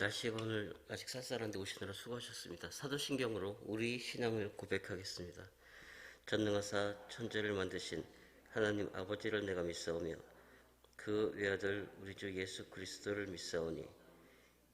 날씨가 오늘 아직 쌀쌀한데 오시느라 수고하셨습니다. 사도신경으로 우리 신앙을 고백하겠습니다. 전능하사 천지를 만드신 하나님 아버지를 내가 믿사오며 그 외아들 우리 주 예수 그리스도를 믿사오니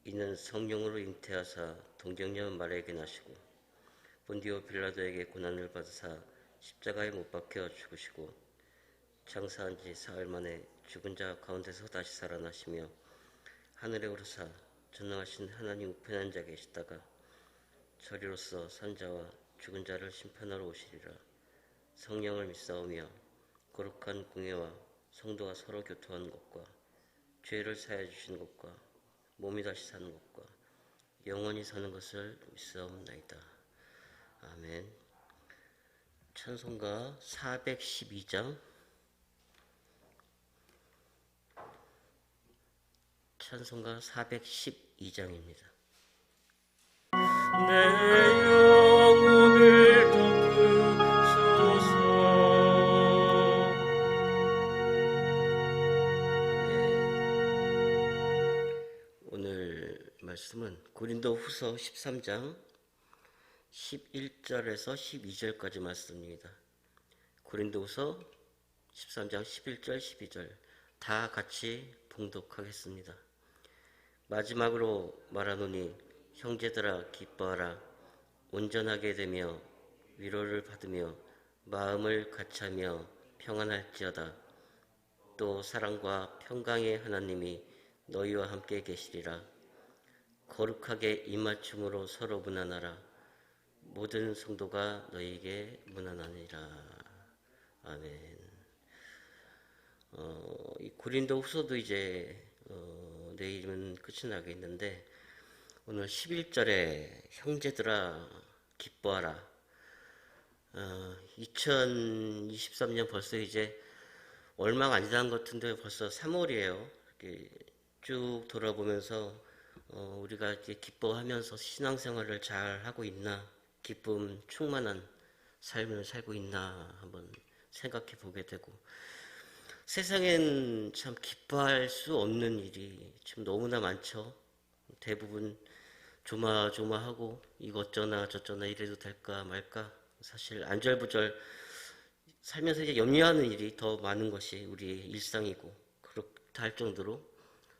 이는 성령으로 잉태하사 동정녀 마리아에게 나시고 본디오 빌라도에게 고난을 받으사 십자가에 못 박혀 죽으시고 장사한 지 사흘 만에 죽은 자 가운데서 다시 살아나시며 하늘에 오르사 전능하신 하나님 우편한 자 계시다가 저리로서 산자와 죽은 자를 심판하러 오시리라. 성령을 믿사오며 거룩한 공예와 성도가 서로 교통하는 것과 죄를 사하여 주시는 것과 몸이 다시 사는 것과 영원히 사는 것을 믿사옵나이다. 아멘. 찬송가 412장 찬송가 412장입니다. 내 영혼을 덮으소서. 오늘 말씀은 고린도후서 13장 11절에서 12절까지 말씀입니다. 고린도후서 13장 11절 12절 다 같이 봉독하겠습니다. 마지막으로 말하노니 형제들아 기뻐하라. 온전하게 되며 위로를 받으며 마음을 같이하며 평안할지어다. 또 사랑과 평강의 하나님이 너희와 함께 계시리라. 거룩하게 입맞춤으로 서로 문안하라. 모든 성도가 너희에게 문안하니라. 아멘. 이 고린도 후서도 이제 내일은 끝이 나겠는데 오늘 11절에 형제들아 기뻐하라. 2023년 벌써 이제 얼마가 안 지난 것 같은데 벌써 3월이에요. 이렇게 쭉 돌아보면서 우리가 이제 기뻐하면서 신앙생활을 잘 하고 있나, 기쁨 충만한 삶을 살고 있나 한번 생각해 보게 되고, 세상엔 참 기뻐할 수 없는 일이 지금 너무나 많죠. 대부분 조마조마하고 이것저나 저쩌나 이래도 될까 말까, 사실 안절부절 살면서 이제 염려하는 일이 더 많은 것이 우리의 일상이고, 그렇다 할 정도로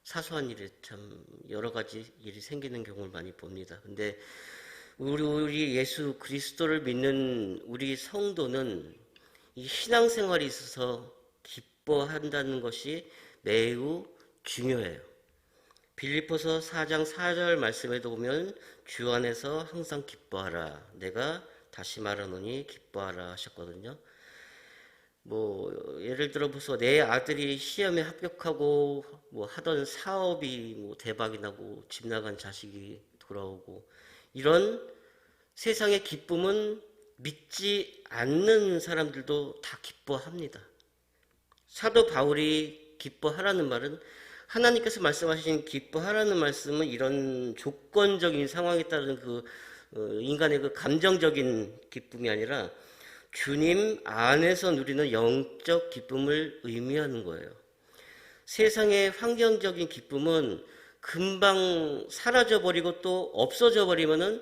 사소한 일에 참 여러 가지 일이 생기는 경우를 많이 봅니다. 근데 우리 예수 그리스도를 믿는 우리 성도는 이 신앙생활에 있어서 기뻐한다는 것이 매우 중요해요. 빌립보서 4장 4절 말씀에도 보면 주 안에서 항상 기뻐하라. 내가 다시 말하노니 기뻐하라 하셨거든요. 예를 들어 보소 내 아들이 시험에 합격하고 하던 사업이 대박이 나고 집 나간 자식이 돌아오고, 이런 세상의 기쁨은 믿지 않는 사람들도 다 기뻐합니다. 사도 바울이 기뻐하라는 말은, 하나님께서 말씀하신 기뻐하라는 말씀은 이런 조건적인 상황에 따른 인간의 그 감정적인 기쁨이 아니라 주님 안에서 누리는 영적 기쁨을 의미하는 거예요. 세상의 환경적인 기쁨은 금방 사라져버리고 또 없어져버리면은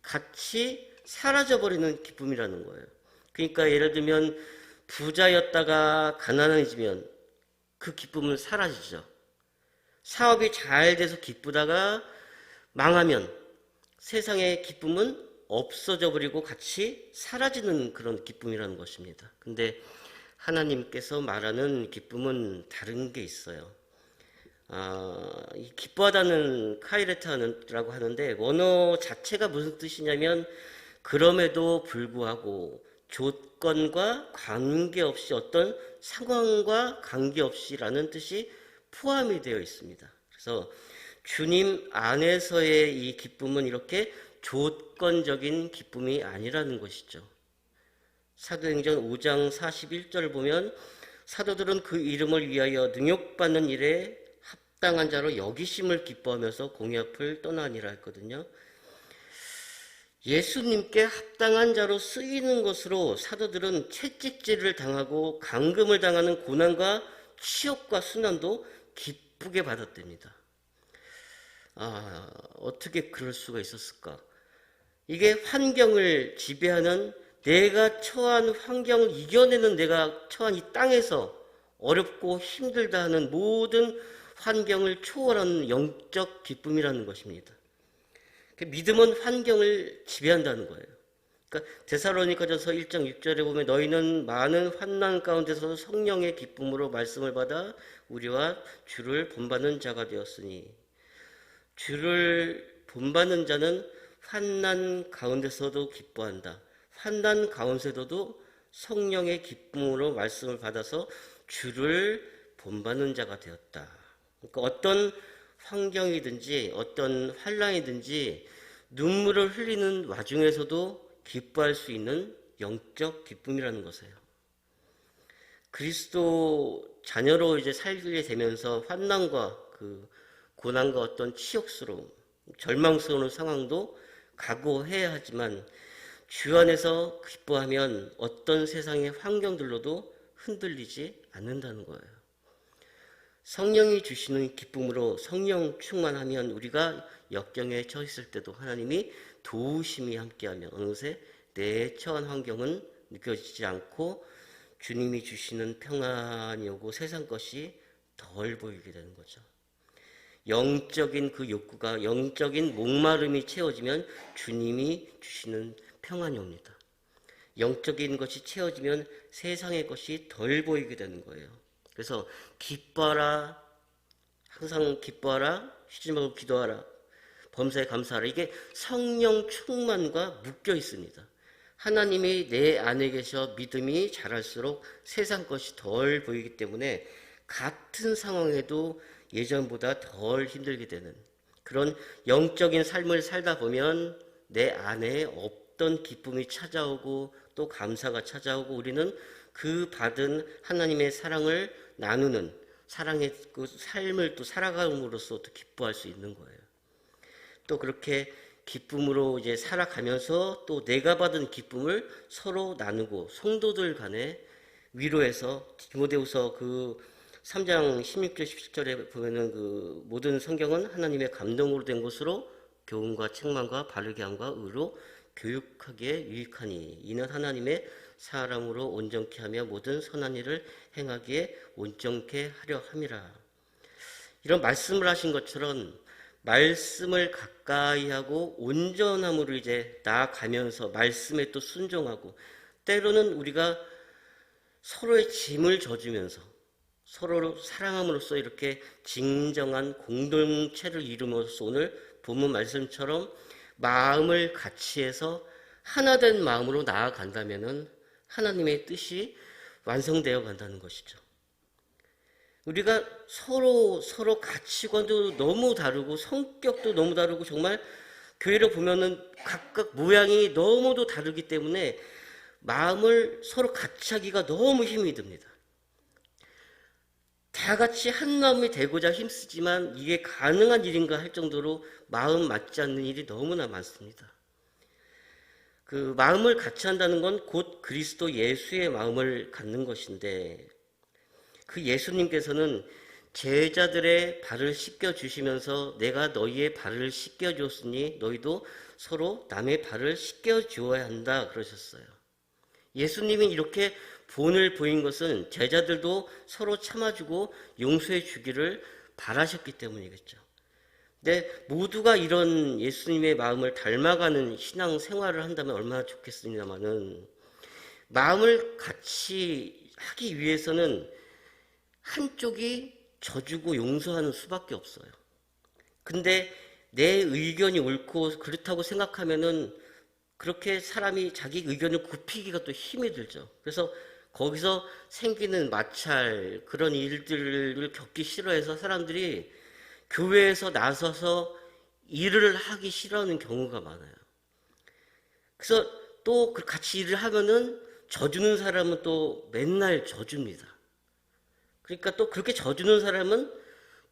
같이 사라져버리는 기쁨이라는 거예요. 그러니까 예를 들면 부자였다가 가난해지면 그 기쁨은 사라지죠. 사업이 잘 돼서 기쁘다가 망하면 세상의 기쁨은 없어져 버리고 같이 사라지는 그런 기쁨이라는 것입니다. 근데 하나님께서 말하는 기쁨은 다른 게 있어요. 이 기뻐하다는 카이레타라고 하는데 원어 자체가 무슨 뜻이냐면 그럼에도 불구하고 조건과 관계없이, 어떤 상황과 관계없이라는 뜻이 포함이 되어 있습니다. 그래서 주님 안에서의 이 기쁨은 이렇게 조건적인 기쁨이 아니라는 것이죠. 사도행전 5장 41절을 보면 사도들은 그 이름을 위하여 능욕받는 일에 합당한 자로 여기심을 기뻐하면서 공의 앞을 떠나니라 했거든요. 예수님께 합당한 자로 쓰이는 것으로 사도들은 채찍질을 당하고 감금을 당하는 고난과 치욕과 순환도 기쁘게 받았답니다. 어떻게 그럴 수가 있었을까? 이게 환경을 지배하는, 내가 처한 환경을 이겨내는, 내가 처한 이 땅에서 어렵고 힘들다 하는 모든 환경을 초월하는 영적 기쁨이라는 것입니다. 믿음은 환경을 지배한다는 거예요. 그러니까 데살로니가전서 1장 6절에 보면 너희는 많은 환난 가운데서 성령의 기쁨으로 말씀을 받아 우리와 주를 본받는 자가 되었으니, 주를 본받는 자는 환난 가운데서도 기뻐한다. 환난 가운데서도 성령의 기쁨으로 말씀을 받아서 주를 본받는 자가 되었다. 그러니까 어떤 환경이든지 어떤 환란이든지 눈물을 흘리는 와중에서도 기뻐할 수 있는 영적 기쁨이라는 것이에요. 그리스도 자녀로 이제 살게 되면서 환난과 그 고난과 어떤 치욕스러움, 절망스러운 상황도 각오해야 하지만 주 안에서 기뻐하면 어떤 세상의 환경들로도 흔들리지 않는다는 거예요. 성령이 주시는 기쁨으로 성령 충만하면 우리가 역경에 처했을 때도 하나님이 도우심이 함께하며 어느새 내 처한 환경은 느껴지지 않고 주님이 주시는 평안이 오고 세상 것이 덜 보이게 되는 거죠. 영적인 그 욕구가, 영적인 목마름이 채워지면 주님이 주시는 평안이 옵니다. 영적인 것이 채워지면 세상의 것이 덜 보이게 되는 거예요. 그래서 기뻐하라, 항상 기뻐하라, 쉬지 말고 기도하라, 범사에 감사하라. 이게 성령 충만과 묶여 있습니다. 하나님이 내 안에 계셔 믿음이 자랄수록 세상 것이 덜 보이기 때문에 같은 상황에도 예전보다 덜 힘들게 되는 그런 영적인 삶을 살다 보면 내 안에 없던 기쁨이 찾아오고 또 감사가 찾아오고 우리는 그 받은 하나님의 사랑을 나누는 사랑의 그 삶을 또 살아감으로써 또 기뻐할 수 있는 거예요. 또 그렇게 기쁨으로 이제 살아가면서 또 내가 받은 기쁨을 서로 나누고 성도들 간에 위로해서 디모데후서 그 3장 16절 17절에 보면은 그 모든 성경은 하나님의 감동으로 된 것으로 교훈과 책망과 바르게 함과 의로 교육하기에 유익하니 이는 하나님의 사람으로 온전케 하며 모든 선한 일을 행하기에 온전케 하려 함이라. 이런 말씀을 하신 것처럼 말씀을 가까이 하고 온전함으로 이제 나아가면서 말씀에 또 순종하고 때로는 우리가 서로의 짐을 져주면서 서로를 사랑함으로써 이렇게 진정한 공동체를 이루면서 오늘 본문 말씀처럼 마음을 같이 해서 하나된 마음으로 나아간다면 하나님의 뜻이 완성되어 간다는 것이죠. 우리가 서로 가치관도 너무 다르고 성격도 너무 다르고 정말 교회를 보면은 각각 모양이 너무도 다르기 때문에 마음을 서로 같이 하기가 너무 힘이 듭니다. 다 같이 한 마음이 되고자 힘쓰지만 이게 가능한 일인가 할 정도로 마음 맞지 않는 일이 너무나 많습니다. 그 마음을 같이 한다는 건 곧 그리스도 예수의 마음을 갖는 것인데 그 예수님께서는 제자들의 발을 씻겨주시면서 내가 너희의 발을 씻겨주었으니 너희도 서로 남의 발을 씻겨주어야 한다 그러셨어요. 예수님이 이렇게 본을 보인 것은 제자들도 서로 참아주고 용서해 주기를 바라셨기 때문이겠죠. 근데 모두가 이런 예수님의 마음을 닮아가는 신앙 생활을 한다면 얼마나 좋겠습니다마는 마음을 같이 하기 위해서는 한쪽이 져주고 용서하는 수밖에 없어요. 근데 내 의견이 옳고 그렇다고 생각하면은 그렇게 사람이 자기 의견을 굽히기가 또 힘이 들죠. 그래서 거기서 생기는 마찰, 그런 일들을 겪기 싫어해서 사람들이 교회에서 나서서 일을 하기 싫어하는 경우가 많아요. 그래서 또 같이 일을 하면은 져주는 사람은 또 맨날 져줍니다. 그러니까 또 그렇게 져주는 사람은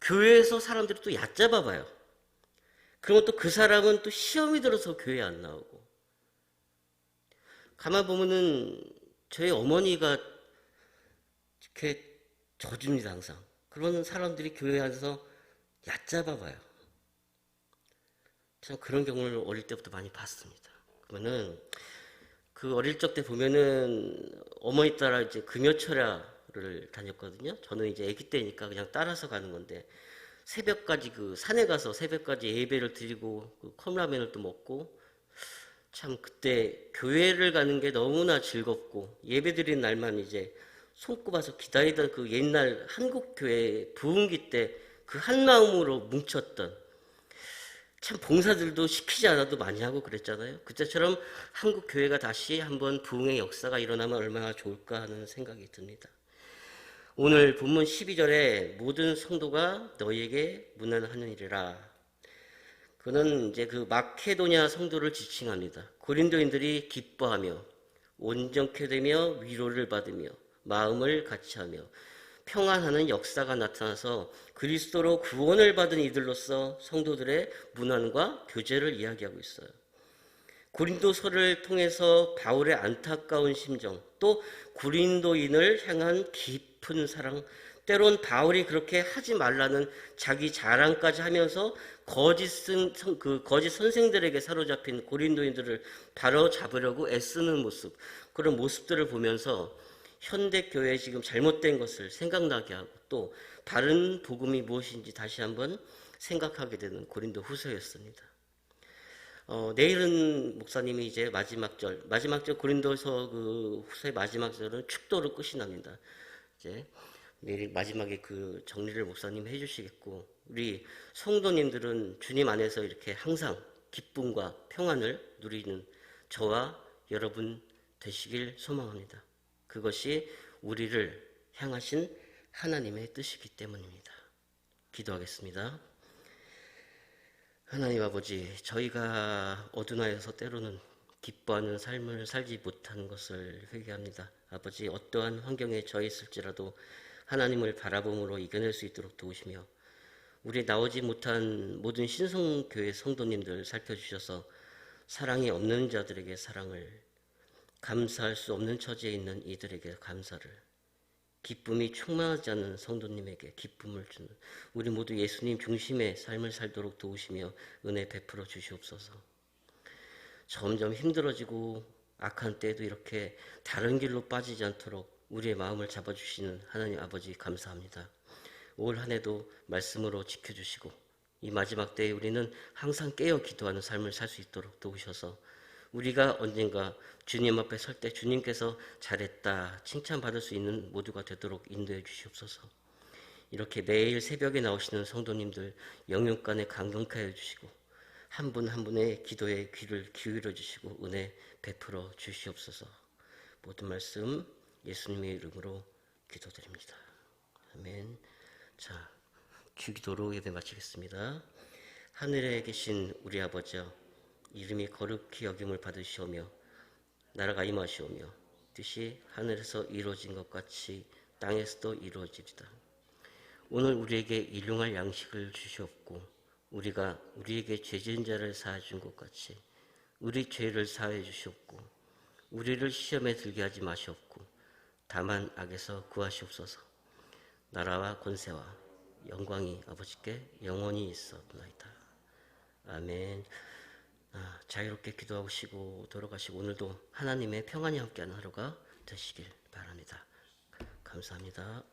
교회에서 사람들이 또 얕잡아 봐요. 그러면 또 그 사람은 또 시험이 들어서 교회에 안 나오고. 가만 보면은 저희 어머니가 이렇게 져줍니다, 항상. 그런 사람들이 교회 안에서 얕잡아 봐요. 참 그런 경우를 어릴 때부터 많이 봤습니다. 그러면은 그 어릴 적 때 보면은 어머니 따라 이제 금요철야를 다녔거든요. 저는 이제 아기 때니까 그냥 따라서 가는 건데 새벽까지 그 산에 가서 새벽까지 예배를 드리고 그 컵라면을 또 먹고 참 그때 교회를 가는 게 너무나 즐겁고 예배 드리는 날만 이제 손꼽아서 기다리던 그 옛날 한국 교회 부흥기 때 그 한 마음으로 뭉쳤던 참 봉사들도 시키지 않아도 많이 하고 그랬잖아요. 그때처럼 한국 교회가 다시 한번 부흥의 역사가 일어나면 얼마나 좋을까 하는 생각이 듭니다. 오늘 본문 12절에 모든 성도가 너희에게 문안하느니라. 그는 이제 그 마케도냐 성도를 지칭합니다. 고린도인들이 기뻐하며 온전케 되며 위로를 받으며 마음을 같이하며 평안하는 역사가 나타나서 그리스도로 구원을 받은 이들로서 성도들의 문안과 교제를 이야기하고 있어요. 고린도서를 통해서 바울의 안타까운 심정, 또 고린도인을 향한 깊은 사랑, 때론 바울이 그렇게 하지 말라는 자기 자랑까지 하면서 거짓 선생들에게 사로잡힌 고린도인들을 바로잡으려고 애쓰는 모습, 그런 모습들을 보면서 현대 교회에 지금 잘못된 것을 생각나게 하고 또 바른 복음이 무엇인지 다시 한번 생각하게 되는 고린도 후서였습니다. 내일은 목사님이 이제 마지막 절 고린도서 그 후서의 마지막 절은 축도로 끝이 납니다. 이제 내일 마지막에 그 정리를 목사님 해주시겠고, 우리 성도님들은 주님 안에서 이렇게 항상 기쁨과 평안을 누리는 저와 여러분 되시길 소망합니다. 그것이 우리를 향하신 하나님의 뜻이기 때문입니다. 기도하겠습니다. 하나님 아버지, 저희가 어두나에서 때로는 기뻐하는 삶을 살지 못하는 것을 회개합니다. 아버지, 어떠한 환경에 처해 있을지라도 하나님을 바라봄으로 이겨낼 수 있도록 도우시며 우리 나오지 못한 모든 신성교회 성도님들 살펴주셔서 사랑이 없는 자들에게 사랑을, 감사할 수 없는 처지에 있는 이들에게 감사를, 기쁨이 충만하지 않는 성도님에게 기쁨을 주는 우리 모두 예수님 중심의 삶을 살도록 도우시며 은혜 베풀어 주시옵소서. 점점 힘들어지고 악한 때에도 이렇게 다른 길로 빠지지 않도록 우리의 마음을 잡아주시는 하나님 아버지 감사합니다. 올 한 해도 말씀으로 지켜주시고 이 마지막 때에 우리는 항상 깨어 기도하는 삶을 살 수 있도록 도우셔서 우리가 언젠가 주님 앞에 설 때 주님께서 잘했다 칭찬받을 수 있는 모두가 되도록 인도해 주시옵소서. 이렇게 매일 새벽에 나오시는 성도님들 영육간에 강건케 해 주시고 한 분 한 분의 기도에 귀를 기울여 주시고 은혜 베풀어 주시옵소서. 모든 말씀 예수님의 이름으로 기도드립니다. 아멘. 자, 주기도로 예배 마치겠습니다. 하늘에 계신 우리 아버지여, 이름이 거룩히 여김을 받으시오며 나라가 임하시오며 뜻이 하늘에서 이루어진 것 같이 땅에서도 이루어지리다. 오늘 우리에게 일용할 양식을 주시옵고 우리가 우리에게 죄 지은 자를 사하여 준 것 같이 우리 죄를 사하여 주시옵고 우리를 시험에 들게 하지 마시옵고 다만 악에서 구하시옵소서. 나라와 권세와 영광이 아버지께 영원히 있었나이다. 아멘. 자유롭게 기도하고 쉬고 돌아가시고 오늘도 하나님의 평안이 함께하는 하루가 되시길 바랍니다. 감사합니다.